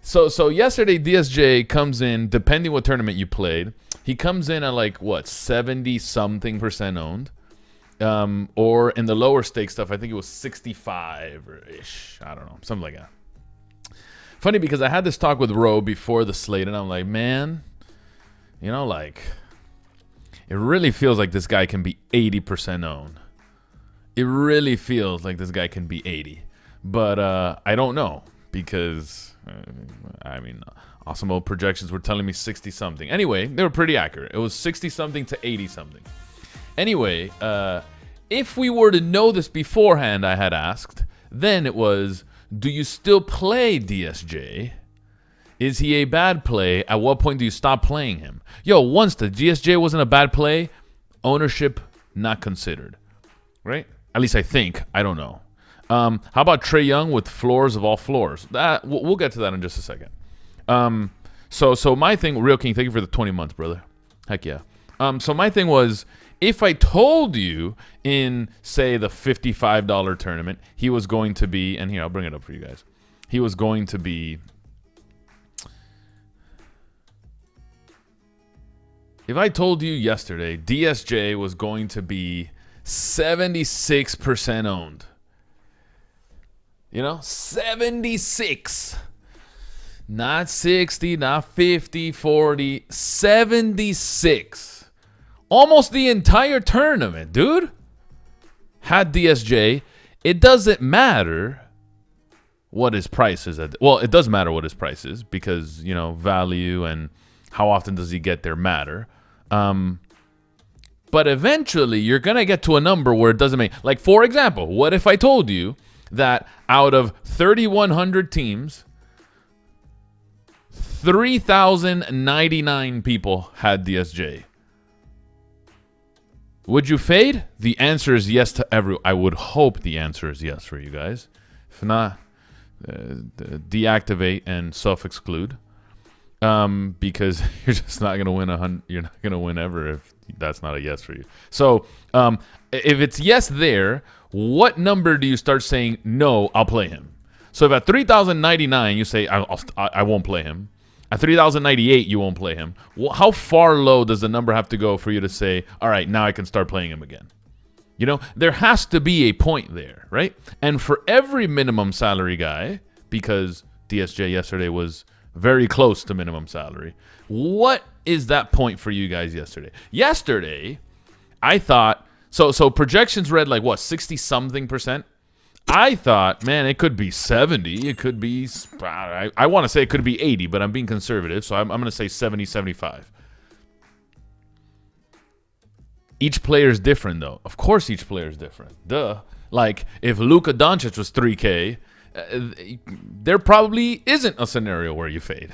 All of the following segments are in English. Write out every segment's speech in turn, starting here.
So yesterday DSJ comes in, depending what tournament you played, he comes in at like what 70-something% owned, or in the lower stake stuff, I think it was 65-ish. I don't know, something like that. Funny because I had this talk with Ro before the slate, and I'm like, man, you know, like it really feels like this guy can be 80% owned. It really feels like this guy can be 80, but I don't know because. I mean, awesome old projections were telling me 60-something. Anyway, they were pretty accurate. It was 60-something to 80-something. Anyway, if we were to know this beforehand, I had asked, then it was, do you still play DSJ? Is he a bad play? At what point do you stop playing him? Yo, once the DSJ wasn't a bad play, ownership not considered. Right? At least I think. I don't know. How about Trae Young with floors of all floors? That we'll get to that in just a second. So my thing, Real King, thank you for the 20 months, brother. Heck yeah. So my thing was, if I told you in, say, the $55 tournament, he was going to be, and here, I'll bring it up for you guys. He was going to be, if I told you yesterday, DSJ was going to be 76% owned. You know, 76. Not 60, not 50, 40, 76. Almost the entire tournament, dude. Had DSJ. It doesn't matter what his price is. Well, it does matter what his price is because, you know, value and how often does he get there matter. But eventually, you're going to get to a number where it doesn't make... Like, for example, what if I told you that out of 3,100 teams, 3,099 people had DSJ? Would you fade? The answer is yes to I would hope the answer is yes for you guys. If not, deactivate and self-exclude. Because you're just not going to win you're not going to win ever if that's not a yes for you. So, if it's yes there, what number do you start saying, no, I'll play him? So if at 3,099 you say, I won't play him. At 3,098 you won't play him. How far low does the number have to go for you to say, all right, now I can start playing him again? You know, there has to be a point there, right? And for every minimum salary guy, because DSJ yesterday was very close to minimum salary, what is that point for you guys yesterday? Yesterday, I thought, so projections read like what, 60-something%? I thought, man, it could be 70. It could be, I want to say it could be 80, but I'm being conservative, so I'm going to say 70, 75. Each player is different, though. Of course each player is different. Duh. Like, if Luka Doncic was 3K, there probably isn't a scenario where you fade.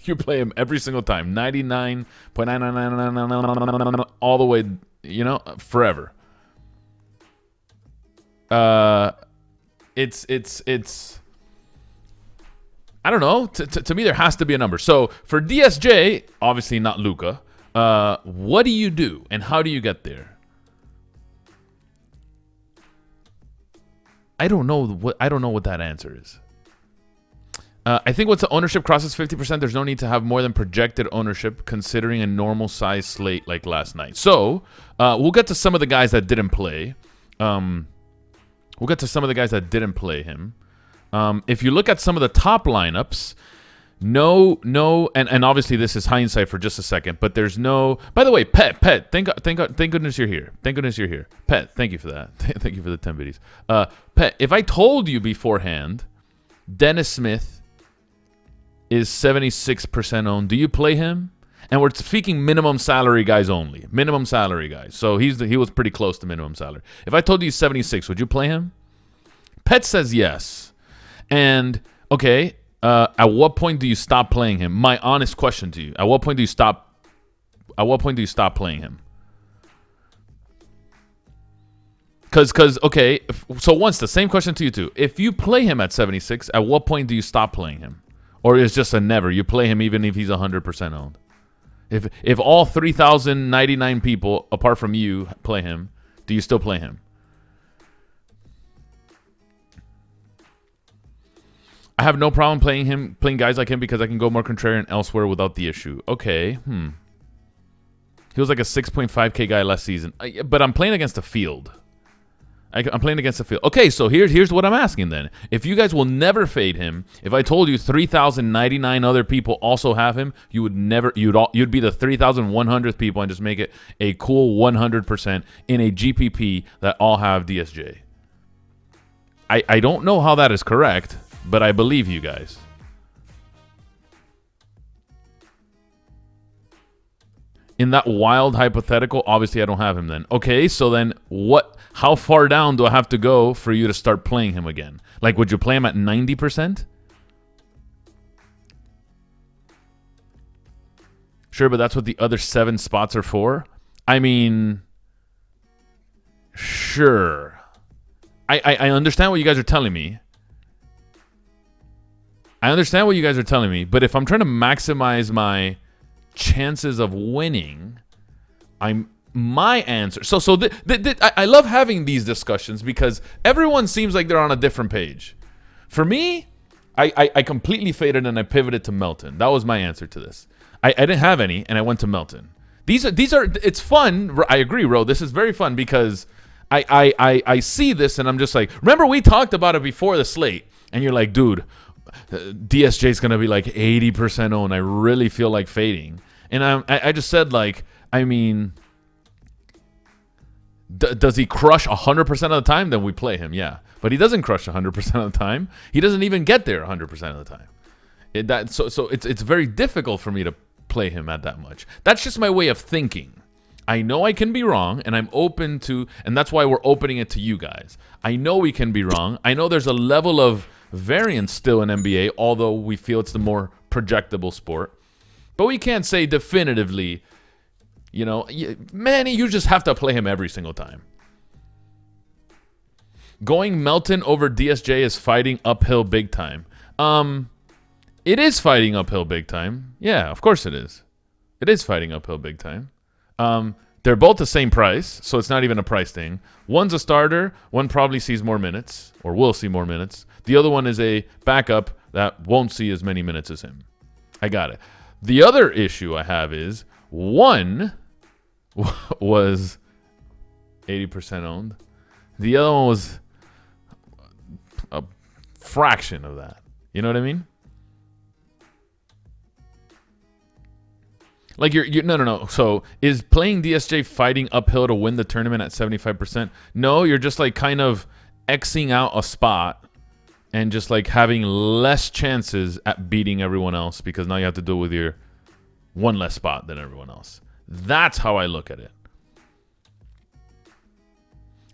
You play him every single time. 99.99999 all the way, you know, forever. It's I don't know. To me, there has to be a number. So for DSJ, obviously not Luka. What do you do and how do you get there? I don't know what that answer is. I think once the ownership crosses 50%, there's no need to have more than projected ownership considering a normal size slate like last night. So we'll get to some of the guys that didn't play. Him. If you look at some of the top lineups, and obviously this is hindsight for just a second, but there's no. By the way, Pet, thank goodness you're here. Thank goodness you're here, Pet. Thank you for that. Thank you for the 10 biddies. Pet, if I told you beforehand, Dennis Smith is 76% owned, do you play him? And we're speaking minimum salary guys only. Minimum salary guys. So he was pretty close to minimum salary. If I told you he's 76, would you play him? Pet says yes. And, okay, at what point do you stop playing him? My honest question to you. At what point do you stop playing him? Because okay, so once the same question to you too. If you play him at 76, at what point do you stop playing him? Or it's just a never. You play him even if he's 100% owned. If all 3,099 people, apart from you, play him, do you still play him? I have no problem playing guys like him because I can go more contrarian elsewhere without the issue. Okay, He was like a 6.5K guy last season. But I'm playing against the field. I'm playing against the field. Okay, so here's what I'm asking then. If you guys will never fade him, if I told you 3,099 other people also have him, you would never, you'd be the 3,100th people and just make it a cool 100% in a GPP that all have DSJ. I don't know how that is correct, but I believe you guys. In that wild hypothetical, obviously I don't have him then. Okay, so then what? How far down do I have to go for you to start playing him again? Like, would you play him at 90%? Sure, but that's what the other 7 spots are for. I mean, sure. I understand what you guys are telling me. I understand what you guys are telling me, but if I'm trying to maximize my chances of winning, my answer. So I love having these discussions because everyone seems like they're on a different page. For me, I completely faded and I pivoted to Melton. That was my answer to this. I didn't have any and I went to Melton. These are it's fun. I agree, Ro. This is very fun because I see this and I'm just like, remember we talked about it before the slate and you're like, dude, DSJ is going to be like 80% owned. I really feel like fading. And I just said, like, I mean, does he crush 100% of the time? Then we play him, yeah. But he doesn't crush 100% of the time. He doesn't even get there 100% of the time. So it's very difficult for me to play him at that much. That's just my way of thinking. I know I can be wrong, and I'm open to, and that's why we're opening it to you guys. I know we can be wrong. I know there's a level of variance still in NBA, although we feel it's the more projectable sport. But we can't say definitively, you know, Manny, you just have to play him every single time. Going Melton over DSJ is fighting uphill big time. It is fighting uphill big time. Yeah, of course it is. It is fighting uphill big time. They're both the same price, so it's not even a price thing. One's a starter. One probably sees more minutes, or will see more minutes. The other one is a backup that won't see as many minutes as him. I got it. The other issue I have is one was 80% owned. The other one was a fraction of that. You know what I mean? Like you're no. So is playing DSJ fighting uphill to win the tournament at 75%? No, you're just like kind of Xing out a spot and just like having less chances at beating everyone else because now you have to deal with your one less spot than everyone else. That's how I look at it.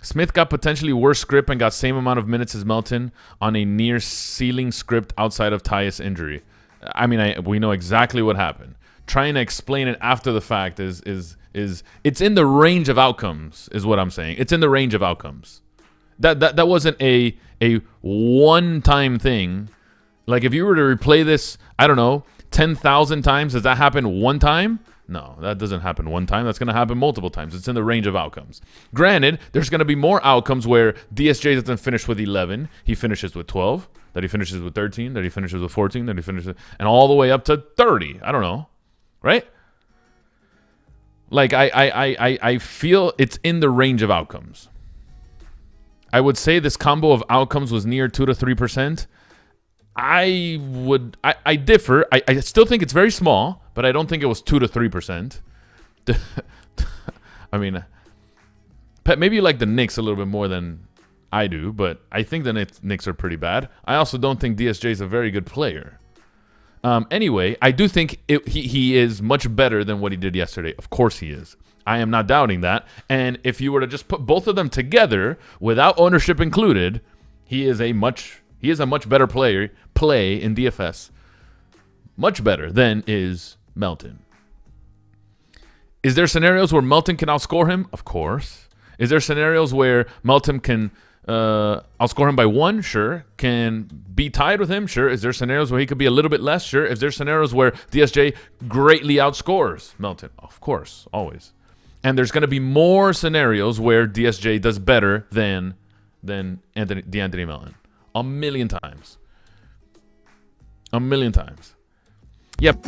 Smith got potentially worse script and got same amount of minutes as Melton on a near ceiling script outside of Tyus injury. I mean, we know exactly what happened. Trying to explain it after the fact is it's in the range of outcomes is what I'm saying. It's in the range of outcomes. That wasn't a one-time thing. Like if you were to replay this, I don't know, 10,000 times, does that happen one time? No, that doesn't happen one time. That's going to happen multiple times. It's in the range of outcomes. Granted, there's going to be more outcomes where DSJ doesn't finish with 11. He finishes with 12. That he finishes with 13. That he finishes with 14. That he finishes and all the way up to 30. I don't know. Right? Like I feel it's in the range of outcomes. I would say this combo of outcomes was near 2 to 3%. I differ. I still think it's very small, but I don't think it was 2 to 3%. I mean, Pet, maybe you like the Knicks a little bit more than I do, but I think the Knicks are pretty bad. I also don't think DSJ is a very good player. Anyway, I do think he is much better than what he did yesterday. Of course he is. I am not doubting that. And if you were to just put both of them together without ownership included, he is a much better play in DFS. Much better than is Melton. Is there scenarios where Melton can outscore him? Of course. Is there scenarios where Melton can outscore him by 1? Sure. Can be tied with him? Sure. Is there scenarios where he could be a little bit less? Sure. Is there scenarios where DSJ greatly outscores Melton? Of course, always. And there's going to be more scenarios where DSJ does better than Anthony Melton. A million times. A million times. Yep.